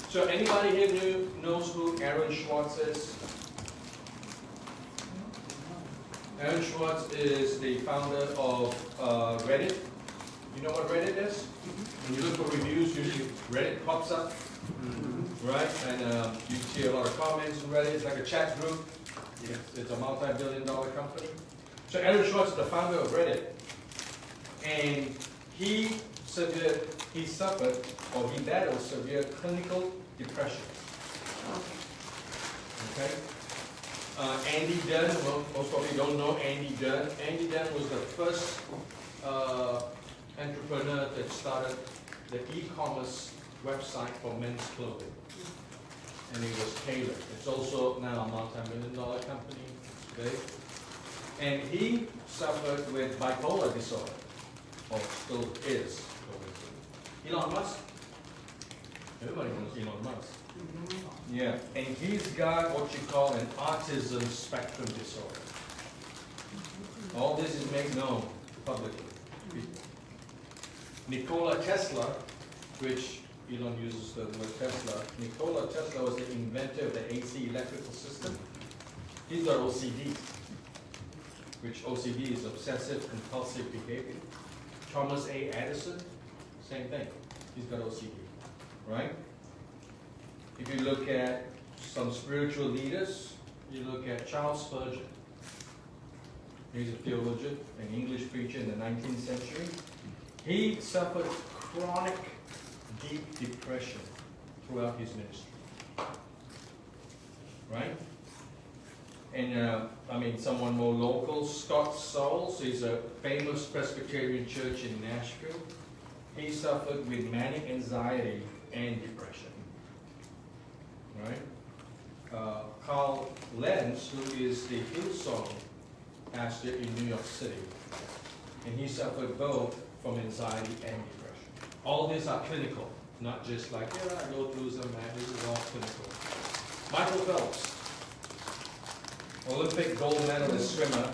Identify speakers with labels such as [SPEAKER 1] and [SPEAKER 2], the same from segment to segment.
[SPEAKER 1] So anybody here knows who Aaron Swartz is? Aaron Swartz is the founder of Reddit. You know what Reddit is? When you look for reviews, usually Reddit pops up, right? And you see a lot of comments on Reddit. It's like a chat group. It's a multi-billion-dollar company. So Aaron Swartz is the founder of Reddit, and he suffered or he battled severe clinical depression. Okay. Andy Dunn, well, most of you don't know Andy Dunn. Andy Dunn was the first entrepreneur that started the e-commerce website for men's clothing. And it was Taylor. It's also now a multi-million-dollar company today. And he suffered with bipolar disorder, or still is. Elon Musk. Everybody knows Elon Musk. Yeah, and he's got what you call an autism spectrum disorder. All this is made known publicly. Nikola Tesla, which Elon uses the word Tesla. Nikola Tesla was the inventor of the AC electrical system. He's got OCD, which OCD is obsessive compulsive behavior. Thomas A. Edison, same thing. He's got OCD, right? If you look at some spiritual leaders, you look at Charles Spurgeon. He's a theologian, an English preacher in the 19th century. He suffered chronic deep depression throughout his ministry, right? And someone more local, Scott Sauls, he's a famous Presbyterian church in Nashville. He suffered with manic anxiety and depression, right? Carl Lenz, who is the Hillsong pastor in New York City, and he suffered both from anxiety and depression. All these are clinical, not just like, yeah, I go through some, this is all clinical. Michael Phelps, Olympic gold medalist swimmer.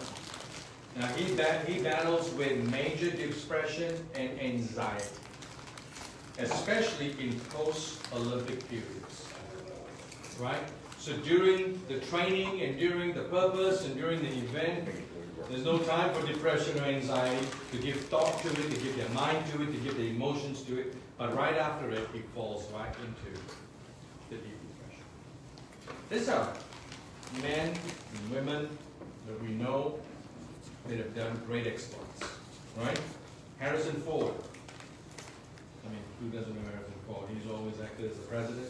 [SPEAKER 1] Now he battles with major depression and anxiety, especially in post-Olympic periods, right? So during the training and during the purpose and during the event, there's no time for depression or anxiety to give thought to it, to give their mind to it, to give the emotions to it. But right after it, it falls right into the deep depression. These are men and women that we know that have done great exploits, right? Harrison Ford. I mean, who doesn't know Harrison Ford? He's always acted as the president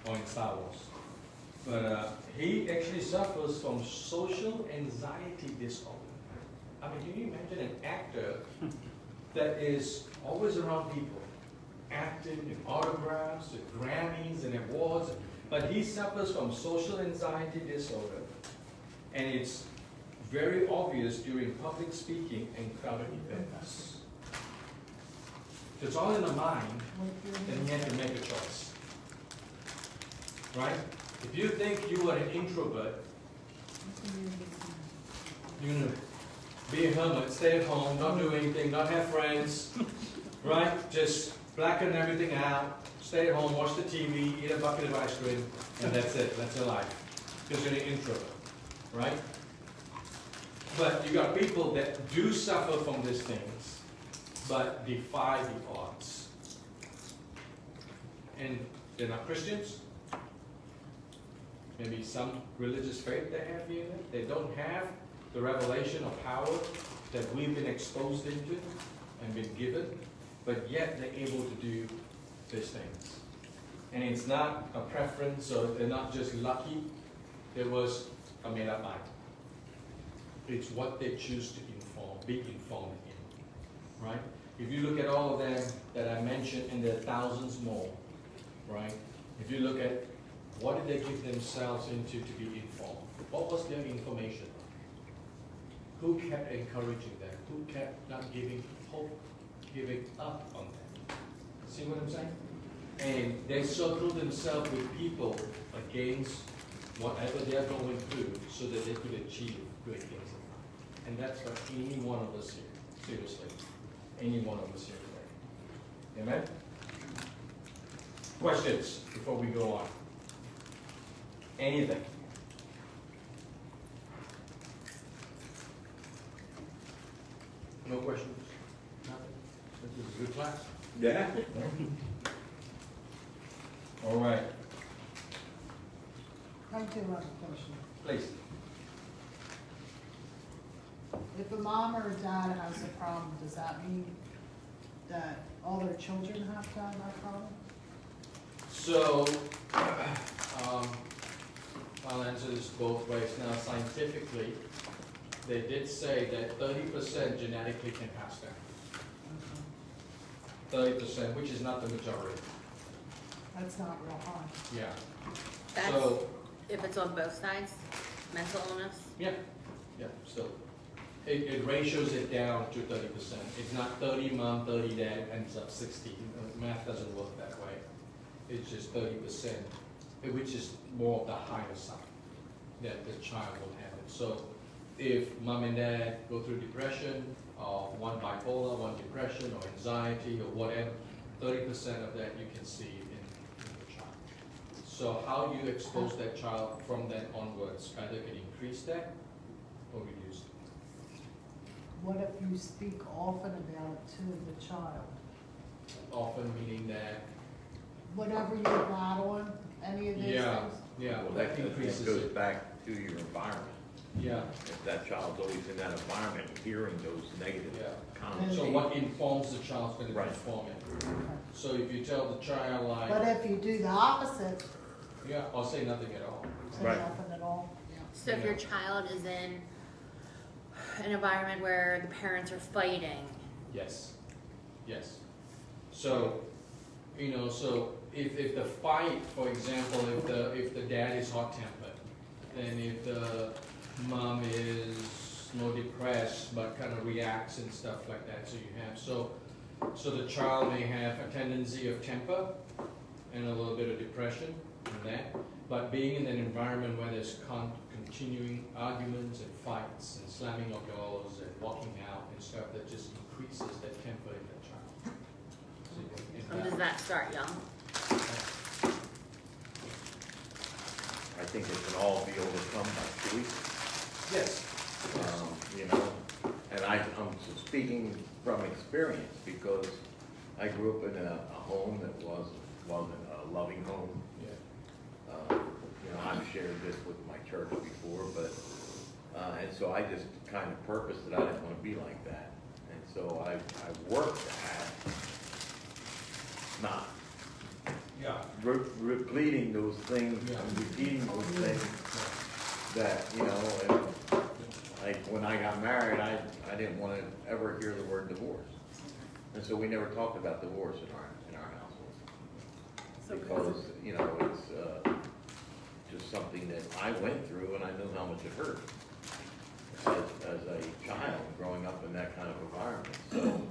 [SPEAKER 1] or in Star Wars. But he actually suffers from social anxiety disorder. I mean, can you imagine an actor that is always around people, acting in autographs and Grammys and awards, but he suffers from social anxiety disorder, and it's very obvious during public speaking and crowded events. So it's all in the mind, and he had to make a choice, right? If you think you are an introvert, you're going to be a hermit, stay at home, not do anything, not have friends, right? Just blacken everything out, stay at home, watch the TV, eat a bucket of ice cream, and that's it. That's your life. Because you're an introvert, right? But you got people that do suffer from these things, but defy the odds. And they're not Christians. Maybe some religious faith they have in it. They don't have the revelation of power that we've been exposed into and been given, but yet they're able to do these things. And it's not a preference, or they're not just lucky. There was a made-up mind. It's what they choose to be informed in, right? If you look at all of them that I mentioned, and there are thousands more, right? If you look at what did they give themselves into to be informed? What was their information? Who kept encouraging them? Who kept not giving hope, giving up on them? See what I'm saying? And they circled themselves with people against whatever they're going through so that they could achieve great things. And that's for any one of us here, seriously. Any one of us here today. Amen? Questions before we go on? Anything? No questions? Nothing? This is a good class?
[SPEAKER 2] Yeah.
[SPEAKER 1] All right,
[SPEAKER 3] I do have a question.
[SPEAKER 1] please.
[SPEAKER 3] If a mom or a dad has a problem, does that mean that all their children have to have that problem?
[SPEAKER 1] So, I'll answer this both ways. Now, scientifically, they did say that 30% genetically can pass down. 30%, which is not the majority.
[SPEAKER 3] That's not real high.
[SPEAKER 1] Yeah.
[SPEAKER 4] That's
[SPEAKER 1] So,
[SPEAKER 4] if it's on both sides, mental illness.
[SPEAKER 1] yeah, so it ratios it down to 30%. It's not 30 mom, 30 dad, ends up 60. Math doesn't work that way. It's just 30%, which is more of the higher side that the child will have it. So if mom and dad go through depression, or one bipolar, one depression, or anxiety, or whatever, 30% of that you can see in the child. So how you expose that child from then onwards, either can increase that or reduce it.
[SPEAKER 3] What if you speak often about it to the child?
[SPEAKER 1] Often meaning that,
[SPEAKER 3] Whatever you're battling, any of these
[SPEAKER 1] yeah,
[SPEAKER 3] things?
[SPEAKER 1] yeah,
[SPEAKER 2] Well,
[SPEAKER 1] that
[SPEAKER 2] that
[SPEAKER 1] increases
[SPEAKER 2] goes
[SPEAKER 1] it.
[SPEAKER 2] back to your environment.
[SPEAKER 1] Yeah,
[SPEAKER 2] If that child's always in that environment, hearing those negative
[SPEAKER 1] Yeah.
[SPEAKER 2] comments.
[SPEAKER 1] so what informs the child's gonna
[SPEAKER 2] Right.
[SPEAKER 1] inform it.
[SPEAKER 3] Okay.
[SPEAKER 1] So if you tell the child
[SPEAKER 3] But
[SPEAKER 1] like,
[SPEAKER 3] if you do the opposite,
[SPEAKER 1] yeah, or say nothing at all.
[SPEAKER 3] say
[SPEAKER 2] Right.
[SPEAKER 3] nothing at all, yeah.
[SPEAKER 4] So if your child is in an environment where the parents are fighting,
[SPEAKER 1] Yes, yes. So, so if the fight, for example, if the dad is hot-tempered, then if the mom is more depressed but kind of reacts and stuff like that, so the child may have a tendency of temper and a little bit of depression and that, but being in an environment where there's continuing arguments and fights and slamming of doors and walking out and stuff, that just increases that temper in the child. So,
[SPEAKER 4] does that start young?
[SPEAKER 2] I think it can all be overcome by choice,
[SPEAKER 1] Yes.
[SPEAKER 2] And I'm speaking from experience because I grew up in a home that wasn't a loving home.
[SPEAKER 1] Yeah.
[SPEAKER 2] I've shared this with my church before, but, and so I just kind of purposed that I didn't want to be like that. And so I worked at not
[SPEAKER 1] Yeah.
[SPEAKER 2] repeating those things,
[SPEAKER 1] Yeah.
[SPEAKER 2] and repeating those things that, and like when I got married, I didn't want to ever hear the word divorce. And so we never talked about divorce in our household. Because, it's just something that I went through and I knew how much it hurt as a child growing up in that kind of environment. So,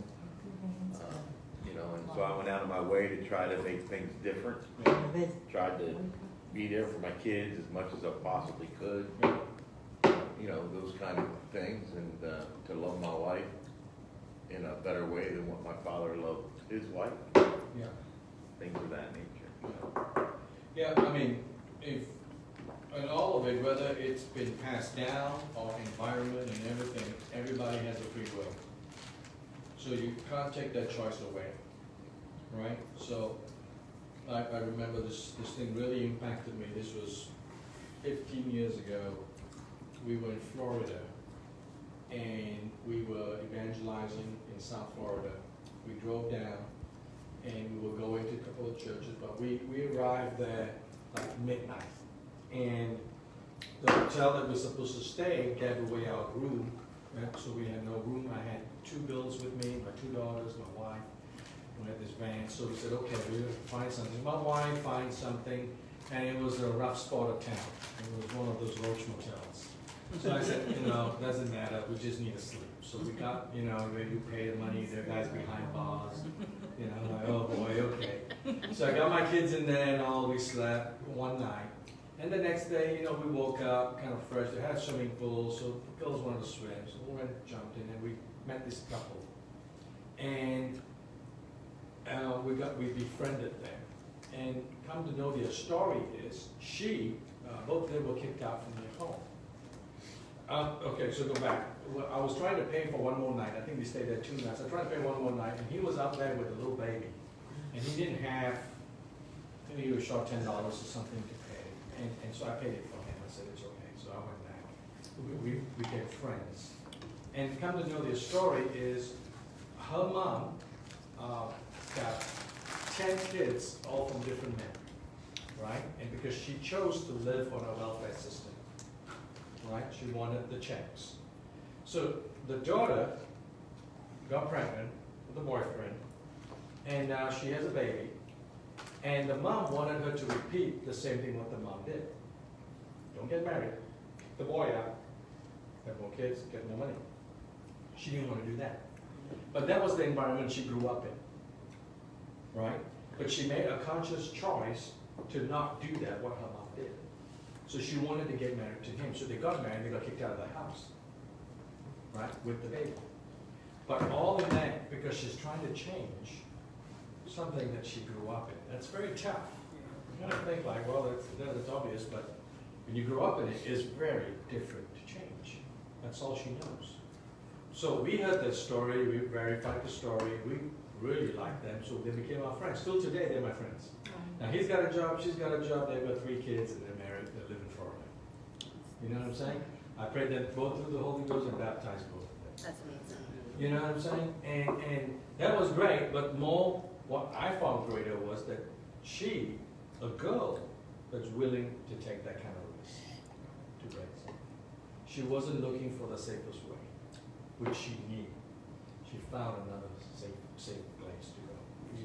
[SPEAKER 2] and so I went out of my way to try to make things different. Tried to be there for my kids as much as I possibly could. Those kind of things, and to love my wife in a better way than what my father loved his wife.
[SPEAKER 1] Yeah.
[SPEAKER 2] Things of that nature.
[SPEAKER 1] Yeah, and all of it, whether it's been passed down or environment and everything, everybody has a free will. So you can't take that choice away, right? So I remember this thing really impacted me. This was 15 years ago. We were in Florida and we were evangelizing in South Florida. We drove down and we were going to a couple of churches, but we arrived there like midnight. And the hotel that we were supposed to stay gave away our room, right? So we had no room. I had 2 girls with me, my 2 daughters, my wife. We had this van, so we said, okay, we're gonna find something. My wife find something, and it was a rough spot of town. It was one of those roach motels. So I said, doesn't matter, we just need to sleep. So we got, we pay the money, there are guys behind bars, like, oh boy, okay. So I got my kids in there and all, we slept one night. And the next day, we woke up kind of fresh. They had a swimming pool, so the girls wanted to swim. So we went and jumped in, and we met this couple. And we befriended them. And come to know their story is both of them were kicked out from their home. Okay, so go back. Well, I was trying to pay for one more night. I think we stayed there 2 nights. I tried to pay one more night, and he was out there with a little baby. And he didn't have, I think he was short $10 or something to pay. And so I paid it for him. I said, it's okay. So I went back. We became friends. And come to know their story is her mom got 10 kids, all from different men, right? And because she chose to live on a welfare system, right? She wanted the checks. So the daughter got pregnant with a boyfriend, and now she has a baby. And the mom wanted her to repeat the same thing what the mom did. Don't get married. Kick the boy out. Have more kids, get more money. She didn't want to do that. But that was the environment she grew up in, right? But she made a conscious choice to not do that, what her mom did. So she wanted to get married to him. So they got married, they got kicked out of the house, right, with the baby. But all of that because she's trying to change something that she grew up in. That's very tough. You kind of think like, well, that's obvious, but when you grow up in it, it's very different to change. That's all she knows. So we heard that story, we verified the story, we really liked them, so they became our friends. Still today, they're my friends. Now he's got a job, she's got a job, they've got 3 kids, and they're married, they live in Florida. You know what I'm saying? I prayed them both through the Holy Ghost and baptized both of them.
[SPEAKER 4] That's amazing.
[SPEAKER 1] You know what I'm saying? And that was great, but more, what I found greater was that she, a girl, was willing to take that kind of risk to raise him. She wasn't looking for the safest way, which she knew. She found another safe place to go.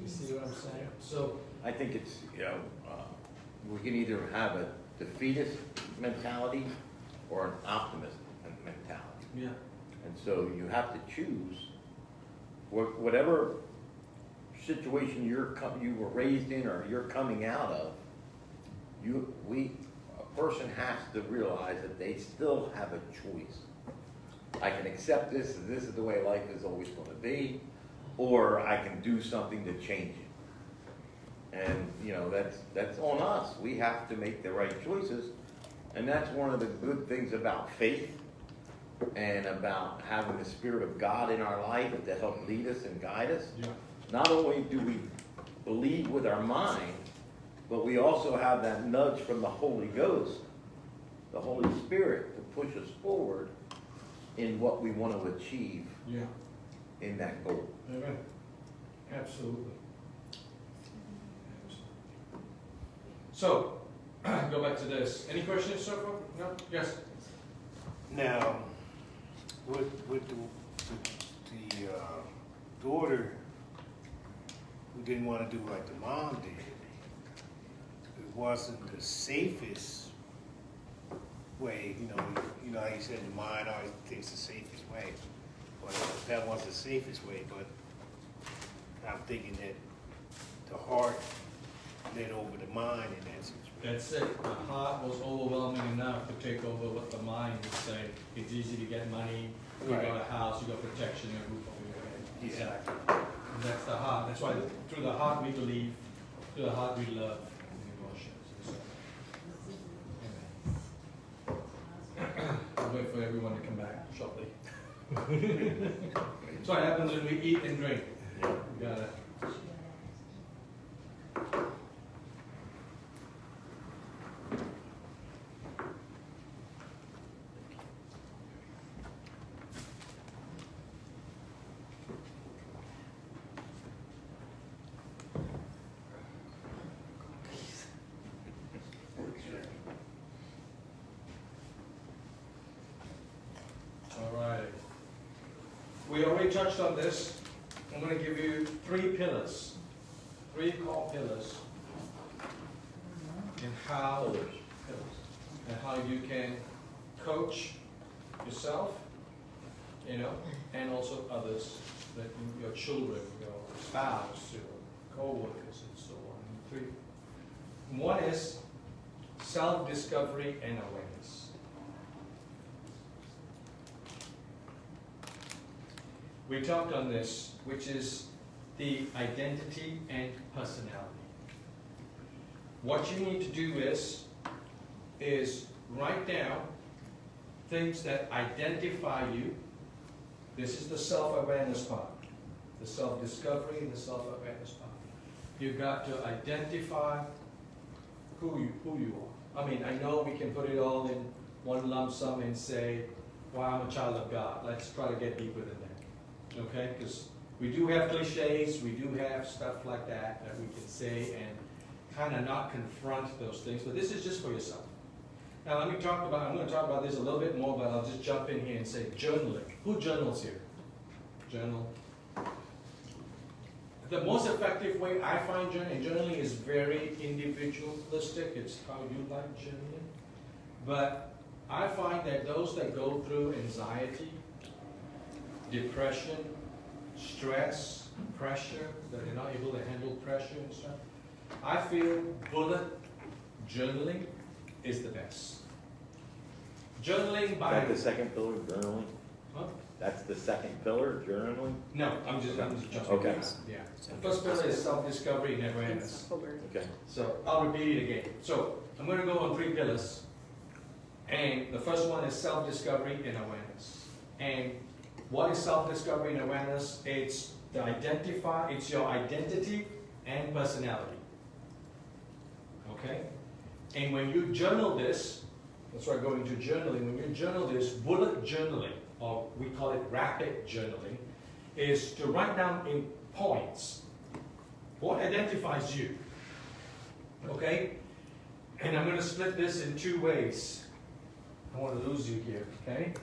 [SPEAKER 1] You see what I'm saying? So
[SPEAKER 2] I think it's, we can either have a defeatist mentality or an optimist mentality.
[SPEAKER 1] yeah,
[SPEAKER 2] And so you have to choose whatever situation you were raised in or you're coming out of. A person has to realize that they still have a choice. I can accept this, and this is the way life is always going to be, or I can do something to change it. And that's on us. We have to make the right choices, and that's one of the good things about faith and about having the Spirit of God in our life to help lead us and guide us.
[SPEAKER 1] yeah,
[SPEAKER 2] Not only do we believe with our mind, but we also have that nudge from the Holy Ghost, the Holy Spirit, to push us forward in what we want to achieve
[SPEAKER 1] yeah.
[SPEAKER 2] in that goal.
[SPEAKER 1] Amen. Absolutely. So, go back to this. Any questions so far? No? Yes?
[SPEAKER 5] Now, with the daughter who didn't want to do like the mom did, it wasn't the safest way. You know how you said the mind always thinks the safest way. But that wasn't the safest way. But I'm thinking that the heart led over the mind in that situation.
[SPEAKER 1] That's it. The heart was overwhelming enough to take over what the mind would say. It's easy to get money, you
[SPEAKER 5] Right.
[SPEAKER 1] got a house, you got protection, a roof over your head.
[SPEAKER 5] Yeah.
[SPEAKER 1] Exactly. And that's the heart. That's why through the heart we believe, through the heart we love and emotions. Amen. I'll wait for everyone to come back shortly. That's what happens when we eat and drink. We gotta. All right. We already touched on this. I'm going to give you 3 pillars, 3 core pillars in how and how you can coach yourself, and also others, that your children, your spouse, your co-workers, and so on. 3. One is self-discovery and awareness. We talked on this, which is the identity and personality. what you need to do is write down things that identify you. This is the self-awareness part, the self-discovery and the self-awareness part. You've got to identify who you are. I mean, I know we can put it all in one lump sum and say, well, I'm a child of God. Let's try to get deeper than that, okay? Because we do have cliches, we do have stuff like that that we can say and kind of not confront those things, but this is just for yourself. Now I'm going to talk about this a little bit more, but I'll just jump in here and say journaling. Who journals here? Journal. The most effective way I find journaling is very individualistic. It's how you like journaling. But I find that those that go through anxiety, depression, stress, pressure, that they're not able to handle pressure and stuff, I feel bullet journaling is the best. Journaling by...
[SPEAKER 2] Is that the second pillar, journaling?
[SPEAKER 1] Huh?
[SPEAKER 2] That's the second pillar, journaling?
[SPEAKER 1] No, I'm just jumping.
[SPEAKER 2] Okay.
[SPEAKER 1] Yeah. The first pillar is self-discovery and awareness.
[SPEAKER 2] Okay.
[SPEAKER 1] So I'll repeat it again. So I'm going to go on 3 pillars. And the first one is self-discovery and awareness. And what is self-discovery and awareness? It's your identity and personality. Okay? And when you journal this, that's why I go into journaling. When you journal this, bullet journaling, or we call it rapid journaling, is to write down in points what identifies you. Okay? And I'm going to split this in 2 ways. I don't want to lose you here, okay?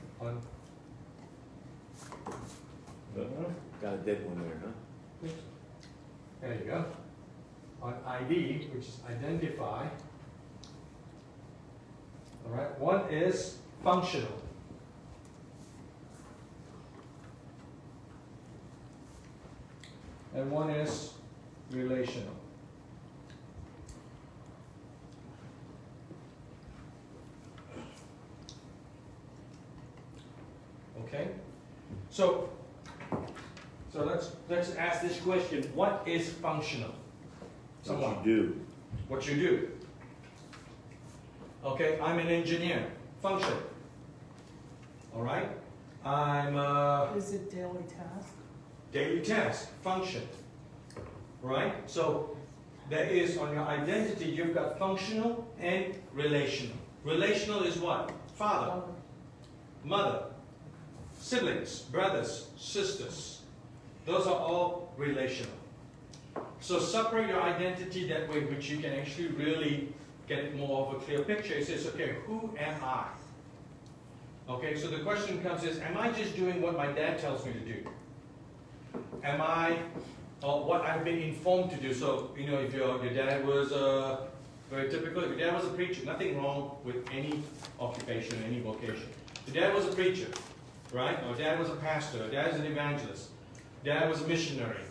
[SPEAKER 2] Got a dead one there, huh?
[SPEAKER 1] There you go. On ID, which is identify. All right, one is functional. And one is relational. Okay? So let's ask this question. What is functional? Someone.
[SPEAKER 2] What you do.
[SPEAKER 1] What you do. Okay, I'm an engineer. Function. All right? I'm
[SPEAKER 3] Is it daily task?
[SPEAKER 1] daily task. Function. Right? So there is on your identity, you've got functional and relational. Relational is what? Father, mother, siblings, brothers, sisters. Those are all relational. So separate your identity that way, which you can actually really get more of a clear picture. It says, okay, who am I? Okay, so the question comes is, am I just doing what my dad tells me to do? Am I, or what I've been informed to do? So, you know, if your dad was very typical, if your dad was a preacher, nothing wrong with any occupation, any vocation. If your dad was a preacher, right? Or dad was a pastor, or dad was an evangelist, dad was a missionary.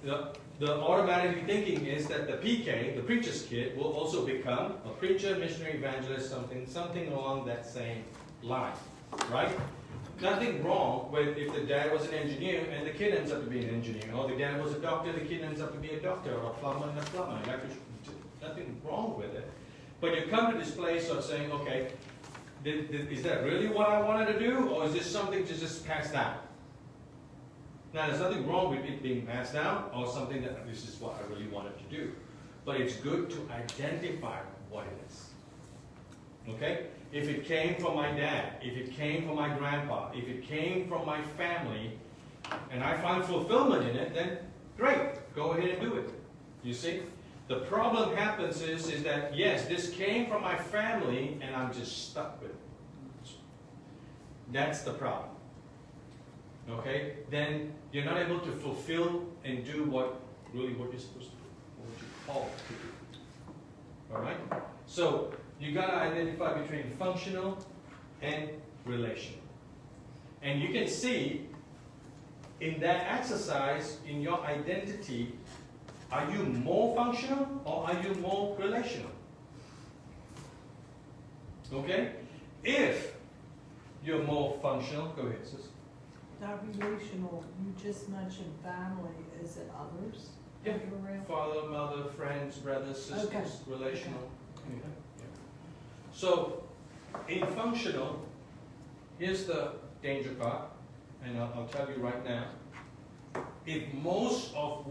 [SPEAKER 1] The automatic thinking is that the PK, the preacher's kid, will also become a preacher, missionary, evangelist, something along that same line, right? Nothing wrong with if the dad was an engineer and the kid ends up to be an engineer, or the dad was a doctor, the kid ends up to be a doctor, or a plumber and a plumber. Nothing wrong with it. But you come to this place of saying, okay, is that really what I wanted to do, or is this something to just pass down? Now, there's nothing wrong with it being passed down, or something that this is what I really wanted to do. But it's good to identify what it is. Okay? If it came from my dad, if it came from my grandpa, if it came from my family, and I find fulfillment in it, then great, go ahead and do it. You see? The problem happens is that, yes, this came from my family, and I'm just stuck with it. That's the problem. Okay? Then you're not able to fulfill and do what you're supposed to do, what you're called to do. All right? So you got to identify between functional and relational. And you can see in that exercise, in your identity, are you more functional or are you more relational? Okay? If you're more functional, go ahead, sis.
[SPEAKER 3] That relational, you just mentioned family, is it others?
[SPEAKER 1] Yeah.
[SPEAKER 3] behavioral?
[SPEAKER 1] Father, mother, friends, brothers,
[SPEAKER 3] Okay.
[SPEAKER 1] sisters, relational. anything, yeah. So, in functional, here's the danger part, and I'll tell you right now. If most of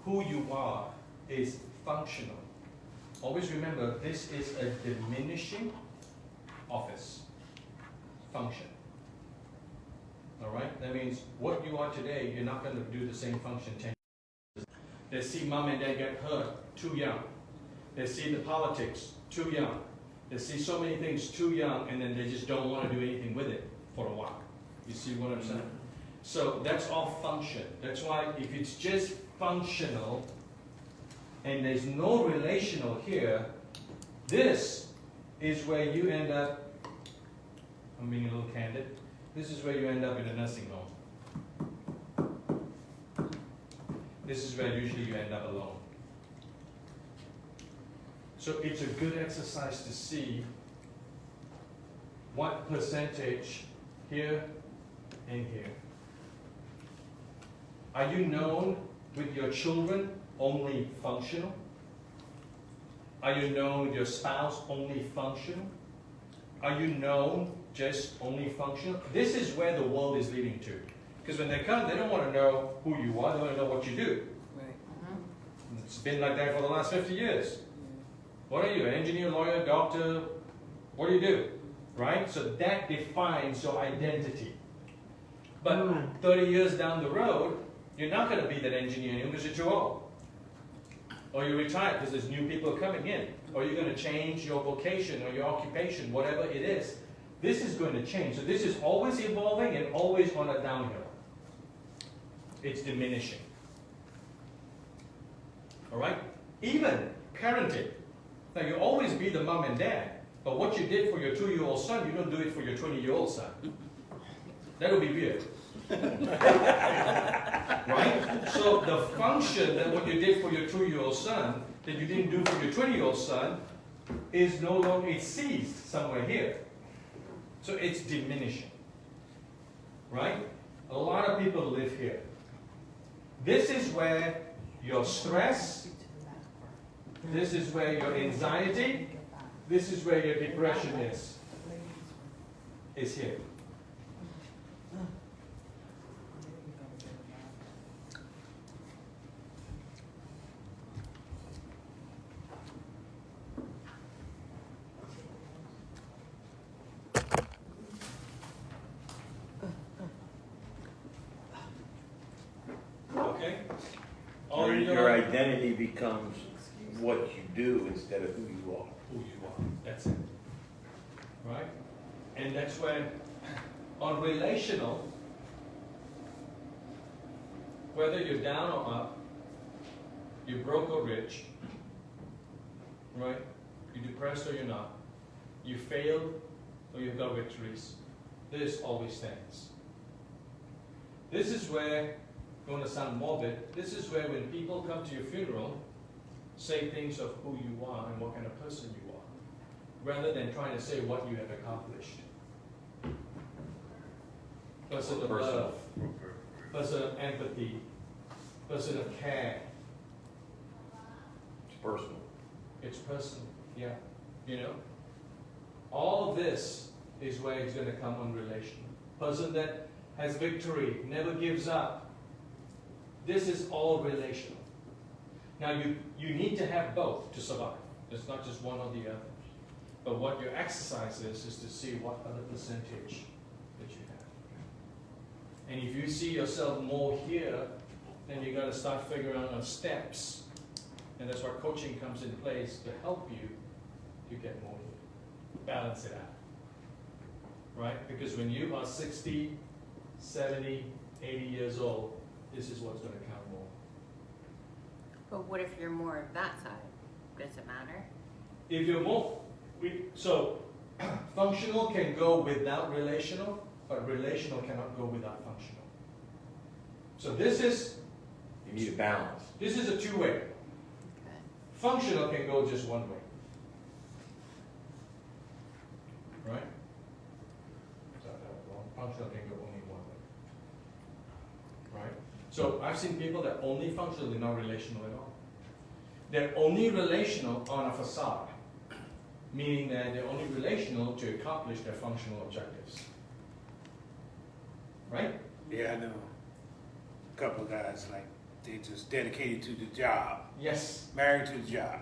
[SPEAKER 1] who you are is functional, always remember this is a diminishing office function. All right? That means what you are today, you're not going to do the same function 10 years. They see mom and dad get hurt too young. They see the politics too young. They see so many things too young, and then they just don't want to do anything with it for a while. You see what I'm saying? So that's all function. That's why if it's just functional and there's no relational here, this is where you end up, I'm being a little candid, this is where you end up in a nursing home. This is where usually you end up alone. So it's a good exercise to see what percentage here and here. Are you known with your children only functional? Are you known with your spouse only functional? Are you known just only functional? This is where the world is leading to. Because when they come, they don't want to know who you are, they want to know what you do. It's been like that for the last 50 years. What are you, an engineer, lawyer, doctor? What do you do? Right? So that defines your identity. But 30 years down the road, you're not going to be that engineer anymore because you're too old. Or you're retired because there's new people coming in. Or you're going to change your vocation or your occupation, whatever it is. This is going to change. So this is always evolving and always on a downhill. It's diminishing. All right? Even parenting. Now, you always be the mom and dad, but what you did for your 2-year-old son, you don't do it for your 20-year-old son. That would be weird. Right? So the function that what you did for your 2-year-old son, that you didn't do for your 20-year-old son, is no longer, it's ceased somewhere here. So it's diminishing. Right? A lot of people live here. This is where your stress, this is where your anxiety, this is where your depression is here. Okay? All you know
[SPEAKER 2] Your identity becomes what you do instead of who you are.
[SPEAKER 1] who you are. That's it. Right? And that's where, on relational, whether you're down or up, you're broke or rich, right? You're depressed or you're not, you failed or you've got victories, this always stands. This is where, going to sound morbid, this is where when people come to your funeral, say things of who you are and what kind of person you are, rather than trying to say what you have accomplished. Person of love, person of empathy, person of care.
[SPEAKER 2] It's personal.
[SPEAKER 1] It's personal, yeah. You know? All of this is where it's going to come on relational. Person that has victory, never gives up. This is all relational. Now you need to have both to survive. It's not just one or the other. But what your exercise is to see what other percentage that you have. And if you see yourself more here, then you got to start figuring out on steps. And that's where coaching comes in place to help you to get more here. Balance it out. Right? Because when you are 60, 70, 80 years old, this is what's going to count more.
[SPEAKER 4] But what if you're more of that side? Does it matter?
[SPEAKER 1] If you're more, so functional can go without relational, but relational cannot go without functional. So this is
[SPEAKER 2] You need a balance.
[SPEAKER 1] a two-way.
[SPEAKER 4] Okay.
[SPEAKER 1] Functional can go just one way. Right? Functional can go only one way. Right? So I've seen people that are only functional, they're not relational at all. They're only relational on a facade, meaning that they're only relational to accomplish their functional objectives. Right?
[SPEAKER 5] Yeah, I know. A couple of guys, like, they just dedicated to the job,
[SPEAKER 1] Yes.
[SPEAKER 5] married to the job.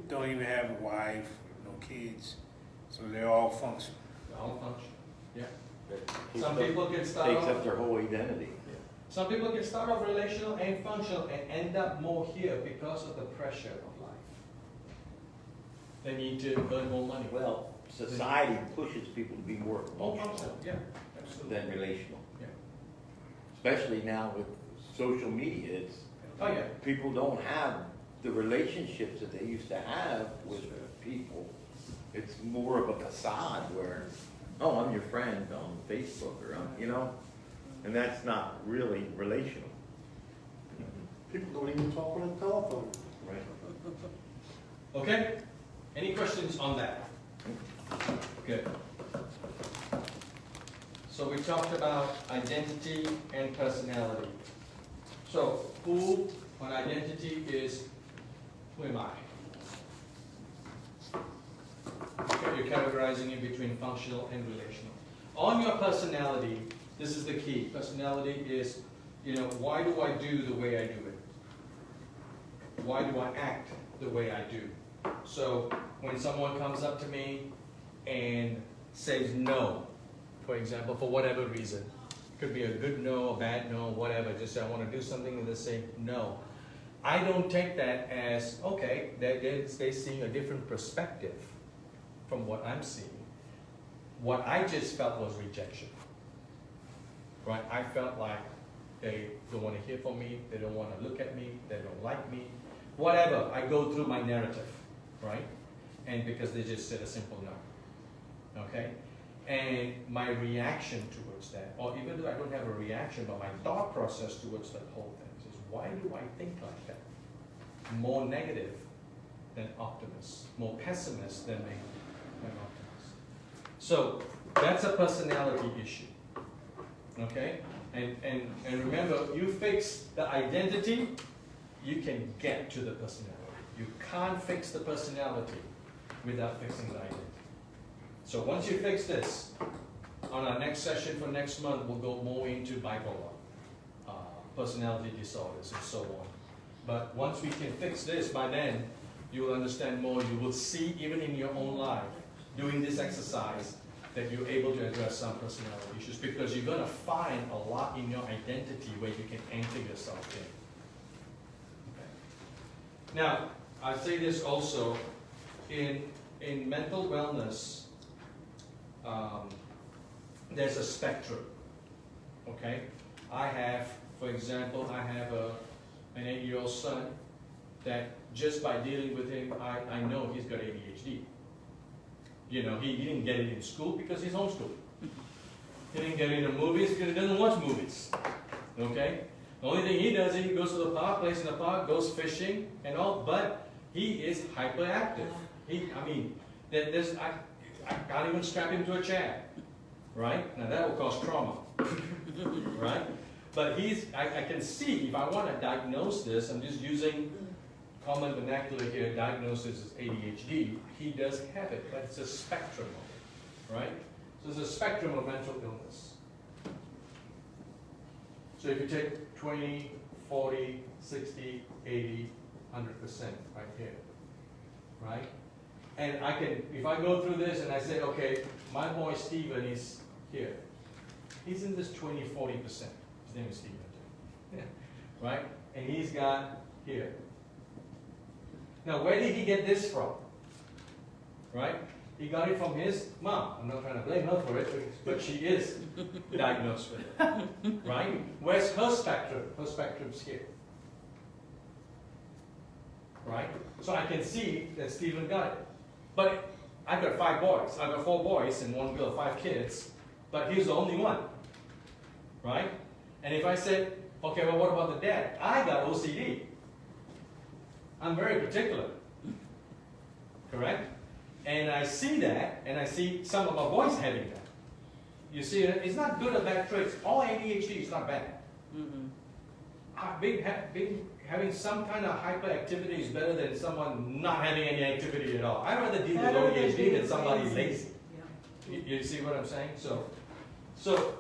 [SPEAKER 5] Don't even have a wife, no kids, so they're all functional.
[SPEAKER 1] They all function. Yeah.
[SPEAKER 2] Takes
[SPEAKER 1] Some
[SPEAKER 2] up-
[SPEAKER 1] people can start
[SPEAKER 2] Takes
[SPEAKER 1] off.
[SPEAKER 2] up their whole identity.
[SPEAKER 1] Some people can start off relational and functional and end up more here because of the pressure of life. They need to earn more money.
[SPEAKER 2] Well, society pushes people to be more
[SPEAKER 1] More
[SPEAKER 2] functional
[SPEAKER 1] functional, yeah, absolutely.
[SPEAKER 2] than relational.
[SPEAKER 1] Yeah.
[SPEAKER 2] Especially now with social media, it's,
[SPEAKER 1] Oh, yeah.
[SPEAKER 2] people don't have the relationships that they used to have with people. It's more of a facade where, oh, I'm your friend on Facebook or, you know, and that's not really relational.
[SPEAKER 6] People don't even talk on the telephone.
[SPEAKER 2] Right.
[SPEAKER 1] Okay? Any questions on that? Good. So we talked about identity and personality. So who on identity is, who am I? Okay, you're categorizing it between functional and relational. On your personality, this is the key. Personality is, why do I do the way I do it? Why do I act the way I do? So when someone comes up to me and says no, for example, for whatever reason, could be a good no, a bad no, whatever, just say I want to do something and they say no. I don't take that as, okay, they're seeing a different perspective from what I'm seeing. What I just felt was rejection. Right? I felt like they don't want to hear from me, they don't want to look at me, they don't like me. Whatever, I go through my narrative, right? And because they just said a simple no. Okay? And my reaction towards that, or even though I don't have a reaction, but my thought process towards that whole thing is, why do I think like that? More negative than optimist, more pessimist than optimist. So that's a personality issue. Okay? And remember, you fix the identity, you can get to the personality. You can't fix the personality without fixing the identity. So once you fix this, on our next session for next month, we'll go more into bipolar, personality disorders, and so on. But once we can fix this, by then, you will understand more. You will see, even in your own life, doing this exercise, that you're able to address some personality issues, because you're going to find a lot in your identity where you can anchor yourself in. Okay. Now, I say this also, in mental wellness, there's a spectrum, okay? I have, for example, an 8-year-old son that just by dealing with him, I know he's got ADHD. He didn't get it in school because he's homeschooled. He didn't get it in the movies because he doesn't watch movies, okay? The only thing he does is he goes to the park, plays in the park, goes fishing and all, but he is hyperactive. I can't even strap him to a chair, right? Now that will cause trauma, right? But I can see, if I want to diagnose this, I'm just using common vernacular here, diagnosis is ADHD. He does have it, but it's a spectrum of it, right? So there's a spectrum of mental illness. So if you take 20, 40, 60, 80, 100% right here, right? And if I go through this and I say, okay, my boy Stephen is here. He's in this 20, 40%. His name is Stephen, yeah. Right? And he's got here. Now, where did he get this from? Right? He got it from his mom. I'm not trying to blame her for it, but she is diagnosed with it. Right? Where's her spectrum? Her spectrum's here. Right? So I can see that Stephen got it. But I've got 5 boys. I've got 4 boys and 1 girl, 5 kids. But he's the only one. Right? And if I said, okay, well, what about the dad? I got OCD. I'm very particular. Correct? And I see that, and I see some of my boys having that. You see, it's not good or bad traits. All ADHD is not bad. having some kind of hyperactivity is better than someone not having any activity at all. I'd rather deal with
[SPEAKER 3] Better than
[SPEAKER 1] ADHD
[SPEAKER 3] being
[SPEAKER 1] than somebody
[SPEAKER 3] lazy.
[SPEAKER 1] lazy. You see what I'm saying? So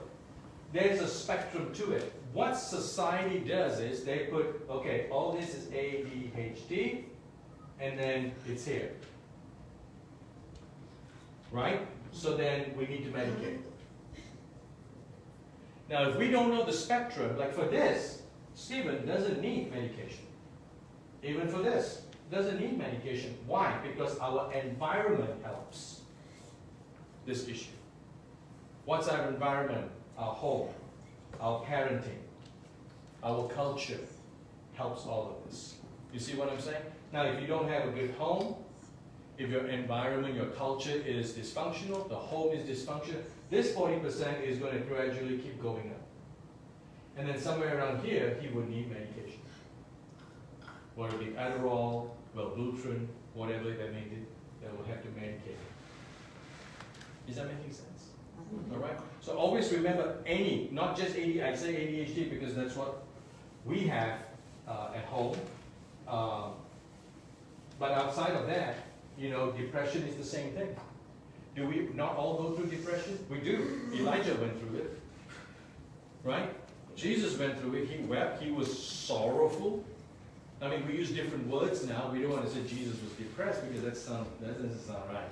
[SPEAKER 1] there's a spectrum to it. What society does is they put, okay, all this is ADHD, and then it's here. Right? So then we need to medicate. Now, if we don't know the spectrum, like for this, Stephen doesn't need medication. Even for this, doesn't need medication. Why? Because our environment helps this issue. What's our environment? Our home, our parenting, our culture helps all of this. You see what I'm saying? Now, if you don't have a good home, if your environment, your culture is dysfunctional, the home is dysfunctional, this 40% is going to gradually keep going up. And then somewhere around here, he would need medication. Whether it be Adderall, Wellbutrin, whatever that may be, that will have to medicate. Is that making sense? All right? So always remember any, not just ADHD, I say ADHD because that's what we have at home. But outside of that, you know, depression is the same thing. Do we not all go through depression? We do. Elijah went through it. Right? Jesus went through it. He wept. He was sorrowful. I mean, we use different words now. We don't want to say Jesus was depressed because that doesn't sound right.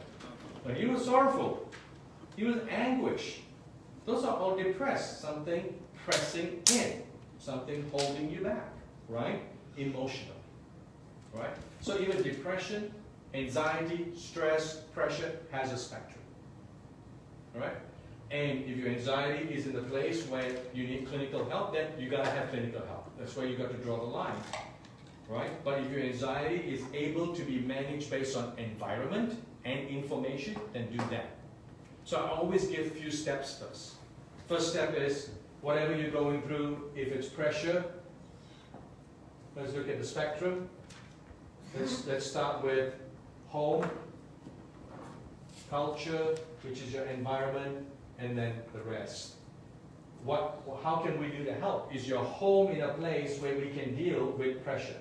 [SPEAKER 1] But he was sorrowful. He was anguished. Those are all depressed. Something pressing in. Something holding you back. Right? Emotional. Right? So even depression, anxiety, stress, pressure has a spectrum. All right? And if your anxiety is in the place where you need clinical help, then you got to have clinical help. That's where you got to draw the line. Right? But if your anxiety is able to be managed based on environment and information, then do that. So I always give a few steps first. First step is, whatever you're going through, if it's pressure, let's look at the spectrum. Let's start with home, culture, which is your environment, and then the rest. How can we do to help? Is your home in a place where we can deal with pressure?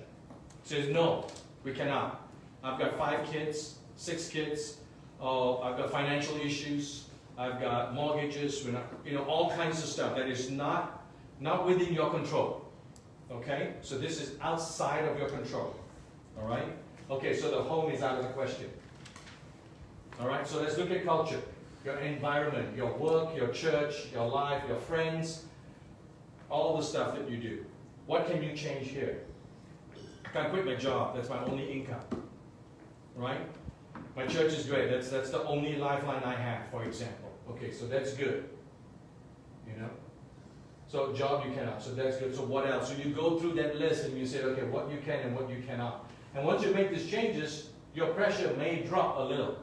[SPEAKER 1] Says no, we cannot. I've got 5 kids, 6 kids. I've got financial issues. I've got mortgages. We're not, all kinds of stuff that is not within your control. Okay, so this is outside of your control. All right. Okay, so the home is out of the question. All right. So let's look at culture, your environment, your work, your church, your life, your friends, all the stuff that you do. What can you change here? I can't quit my job. That's my only income. Right? My church is great. That's the only lifeline I have, for example. Okay, so that's good. So job you cannot. So that's good. So what else? So you go through that list and you say, okay, what you can and what you cannot. And once you make these changes, your pressure may drop a little.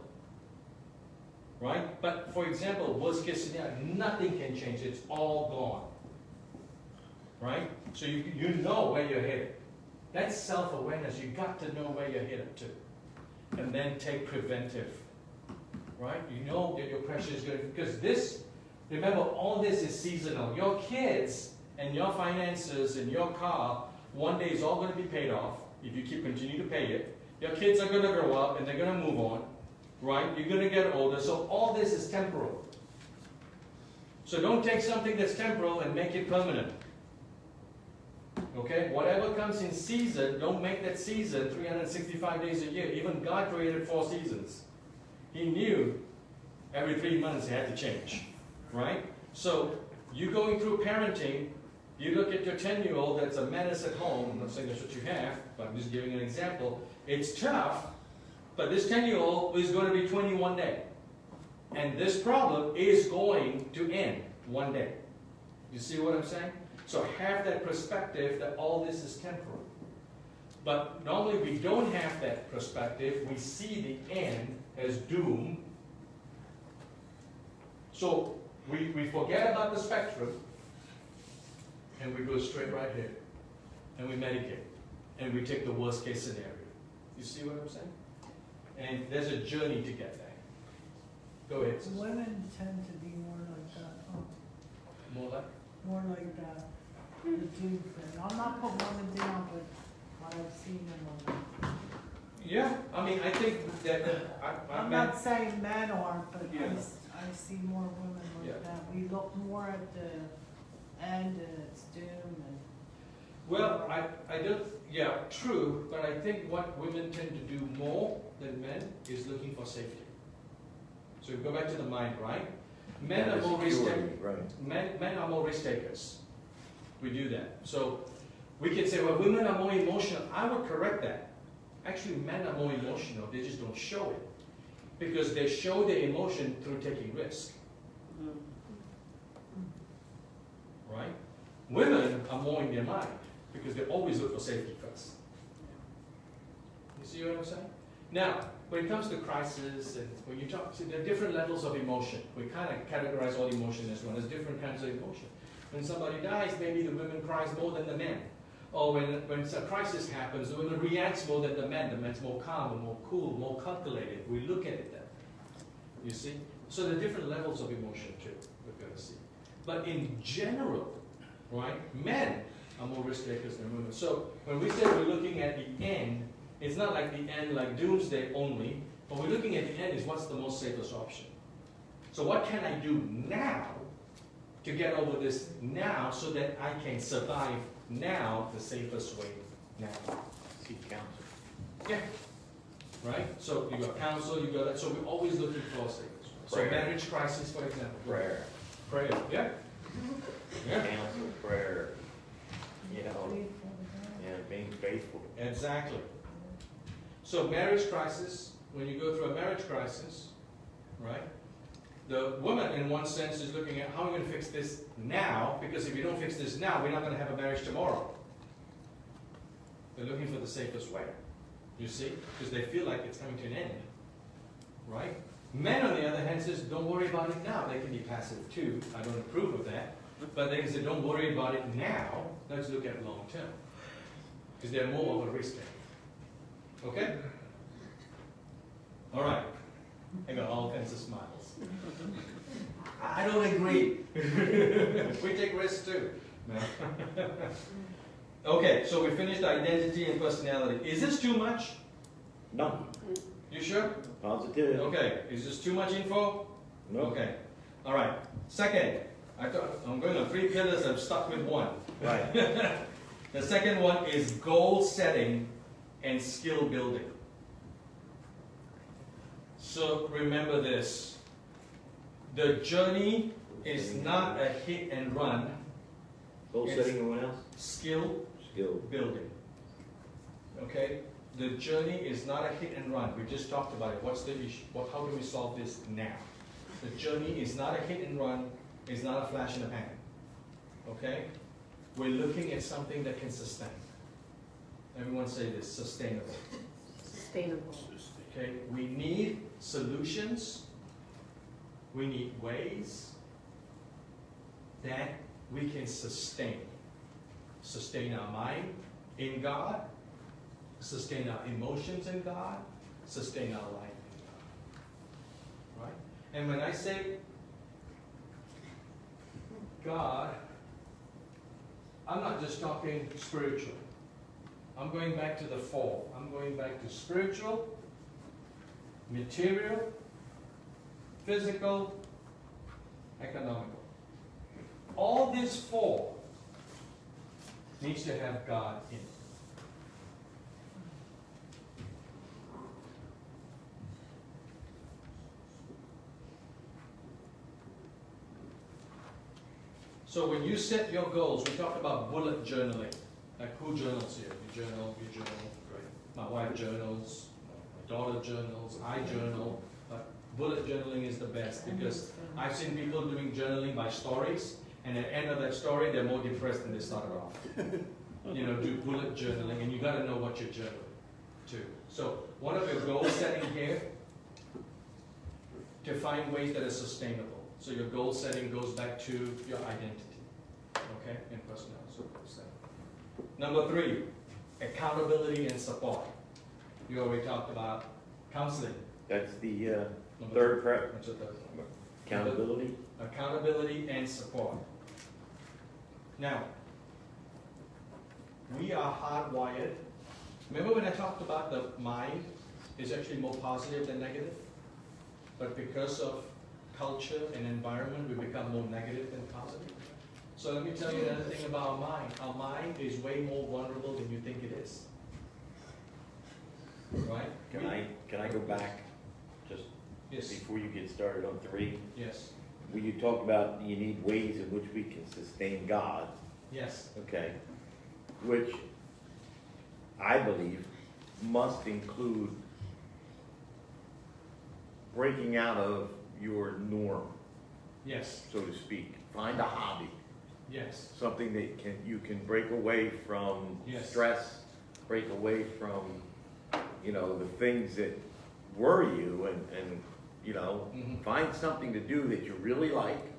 [SPEAKER 1] Right? But for example, worst case scenario, nothing can change. It's all gone. Right? So you know where you're headed. That's self-awareness. You got to know where you're headed to. And then take preventive. Right? You know that your pressure is going to, because this, remember, all this is seasonal. Your kids and your finances and your car, one day is all going to be paid off if you continue to pay it. Your kids are going to grow up and they're going to move on. Right? You're going to get older. So all this is temporal. So don't take something that's temporal and make it permanent. Okay? Whatever comes in season, don't make that season 365 days a year. Even God created 4 seasons. He knew every 3 months it had to change. Right? So you going through parenting, you look at your 10-year-old that's a menace at home. I'm not saying that's what you have, but I'm just giving an example. It's tough, but this 10-year-old is going to be 20 one day. And this problem is going to end one day. You see what I'm saying? So have that perspective that all this is temporal. But normally we don't have that perspective. We see the end as doom. So we forget about the spectrum and we go straight right here. And we medicate. And we take the worst case scenario. You see what I'm saying? And there's a journey to get there. Go ahead. Sis.
[SPEAKER 3] Women tend to be more like that, huh?
[SPEAKER 1] More like?
[SPEAKER 3] More like that. the dude thing. I'm not putting women down, but what I've seen in them.
[SPEAKER 1] Yeah, I mean, I think that,
[SPEAKER 3] I'm not saying men aren't, but
[SPEAKER 1] Yeah.
[SPEAKER 3] I see more women
[SPEAKER 1] Yeah.
[SPEAKER 3] like that. We look more at the end and it's doom and.
[SPEAKER 1] well, I don't, yeah, true, but I think what women tend to do more than men is looking for safety. So we go back to the mind, right? Men are more risk takers.
[SPEAKER 2] Right.
[SPEAKER 1] Men are more risk takers. We do that. So we can say, well, women are more emotional. I would correct that. Actually, men are more emotional. They just don't show it. Because they show their emotion through taking risk. Right? Women are more in their mind because they always look for safety first. You see what I'm saying? Now, when it comes to crisis and when you talk, see, there are different levels of emotion. We kind of categorize all emotion as one. There's different kinds of emotion. When somebody dies, maybe the women cries more than the men. Or when a crisis happens, the women reacts more than the men. The men's more calm, and more cool, more calculated. We look at it that way. You see? So there are different levels of emotion too, we're going to see. But in general, right, men are more risk takers than women. So when we say we're looking at the end, it's not like the end like doomsday only. What we're looking at the end is what's the most safest option. So what can I do now to get over this now so that I can survive now the safest way now?
[SPEAKER 2] Seek counsel.
[SPEAKER 1] Yeah. Right? So you got counsel, you got that. So we're always looking for safest. So
[SPEAKER 2] Prayer.
[SPEAKER 1] marriage crisis, for example.
[SPEAKER 2] Prayer.
[SPEAKER 1] Prayer. Yeah. Yeah.
[SPEAKER 2] Counsel, prayer, you know, yeah, being faithful.
[SPEAKER 1] Exactly. So marriage crisis, when you go through a marriage crisis, right? The woman, in one sense, is looking at how are we going to fix this now? Because if you don't fix this now, we're not going to have a marriage tomorrow. They're looking for the safest way. You see? Because they feel like it's coming to an end. Right? Men, on the other hand, says, don't worry about it now. They can be passive too. I don't approve of that. But they can say, don't worry about it now. Let's look at long term. Because they're more of a risk taker. Okay? All right. I got all kinds of smiles. I don't agree. We take risks too. No. Okay, so we finished identity and personality. Is this too much?
[SPEAKER 2] No,
[SPEAKER 1] You sure?
[SPEAKER 2] positive.
[SPEAKER 1] Okay. Is this too much info?
[SPEAKER 2] No.
[SPEAKER 1] Okay. All right. Second, I'm going on 3 pillars. I'm stuck with one.
[SPEAKER 2] Right.
[SPEAKER 1] The second one is goal setting and skill building. So remember this. The journey is not a hit and run.
[SPEAKER 2] Goal setting and what else?
[SPEAKER 1] Skill
[SPEAKER 2] Skill.
[SPEAKER 1] building. Okay? The journey is not a hit and run. We just talked about it. What's the issue? How do we solve this now? The journey is not a hit and run. It's not a flash in the pan. Okay? We're looking at something that can sustain. Everyone say this, sustainable.
[SPEAKER 7] Sustainable.
[SPEAKER 1] Okay? We need solutions. We need ways that we can sustain. Sustain our mind in God, sustain our emotions in God, sustain our life in God. Right? And when I say God, I'm not just talking spiritual. I'm going back to the 4. I'm going back to spiritual, material, physical, economical. All these 4 needs to have God in it. So when you set your goals, we talked about bullet journaling. Like who journals here? You journal, great. My wife journals, my daughter journals, I journal. But bullet journaling is the best because I've seen people doing journaling by stories, and at the end of that story, they're more depressed than they started off. You know, do bullet journaling, and you got to know what you're journaling to. So one of your goal setting here, to find ways that are sustainable. So your goal setting goes back to your identity, okay, and personality. So goal setting. Number 3, accountability and support. You already talked about counseling.
[SPEAKER 2] That's the
[SPEAKER 1] Number
[SPEAKER 2] third
[SPEAKER 1] 3.
[SPEAKER 2] prep.
[SPEAKER 1] That's the third one.
[SPEAKER 2] Accountability.
[SPEAKER 1] Accountability and support. Now, we are hardwired. Remember when I talked about the mind is actually more positive than negative? But because of culture and environment, we become more negative than positive. So let me tell you another thing about our mind. Our mind is way more vulnerable than you think it is. Right?
[SPEAKER 2] Can I go back just
[SPEAKER 1] Yes.
[SPEAKER 2] before you get started on 3?
[SPEAKER 1] Yes.
[SPEAKER 2] When you talk about you need ways in which we can sustain God,
[SPEAKER 1] Yes.
[SPEAKER 2] okay, which I believe must include breaking out of your norm,
[SPEAKER 1] Yes.
[SPEAKER 2] so to speak. Find a hobby,
[SPEAKER 1] Yes.
[SPEAKER 2] something that you can break away from
[SPEAKER 1] Yes.
[SPEAKER 2] stress, break away from, the things that worry you and
[SPEAKER 1] Mhm.
[SPEAKER 2] find something to do that you really like,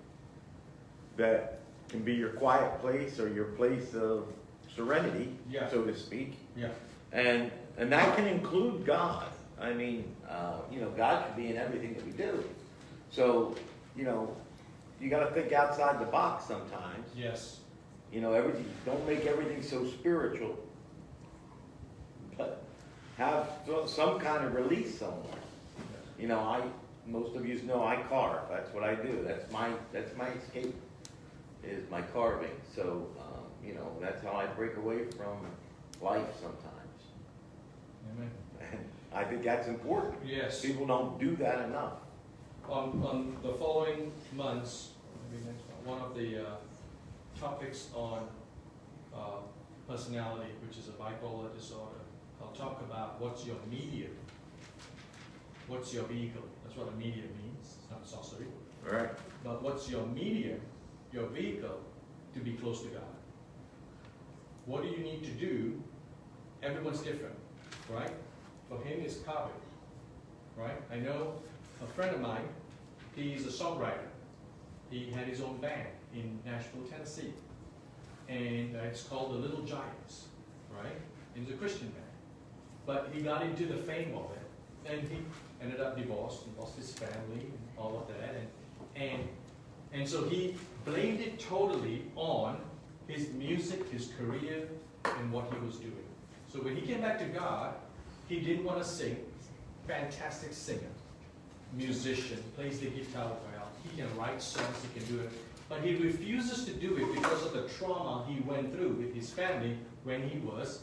[SPEAKER 2] that can be your quiet place or your place of serenity,
[SPEAKER 1] Yeah.
[SPEAKER 2] so to speak.
[SPEAKER 1] Yeah.
[SPEAKER 2] And that can include God. I mean, God should be in everything that we do. So, you gotta think outside the box sometimes.
[SPEAKER 1] Yes.
[SPEAKER 2] Everything, don't make everything so spiritual. But have some kind of release somewhere. Most of you know I carve. That's what I do. That's my escape, is my carving. So, that's how I break away from life sometimes.
[SPEAKER 1] Amen.
[SPEAKER 2] And I think that's important.
[SPEAKER 1] Yes.
[SPEAKER 2] People don't do that enough.
[SPEAKER 1] On the following months, maybe next one of the topics on personality, which is a bipolar disorder, I'll talk about what's your medium, what's your vehicle. That's what a medium means. It's not sorcery.
[SPEAKER 2] All right.
[SPEAKER 1] But what's your medium, your vehicle, to be close to God? What do you need to do? Everyone's different, right? For him, it's carving, right? I know a friend of mine, he's a songwriter. He had his own band in Nashville, Tennessee. And it's called The Little Giants, right? It was a Christian band. But he got into the fame of it, and he ended up divorced, and lost his family, and all of that. And so he blamed it totally on his music, his career, and what he was doing. So when he came back to God, he didn't want to sing. Fantastic singer, musician, plays the guitar well. He can write songs, he can do it. But he refuses to do it because of the trauma he went through with his family when he was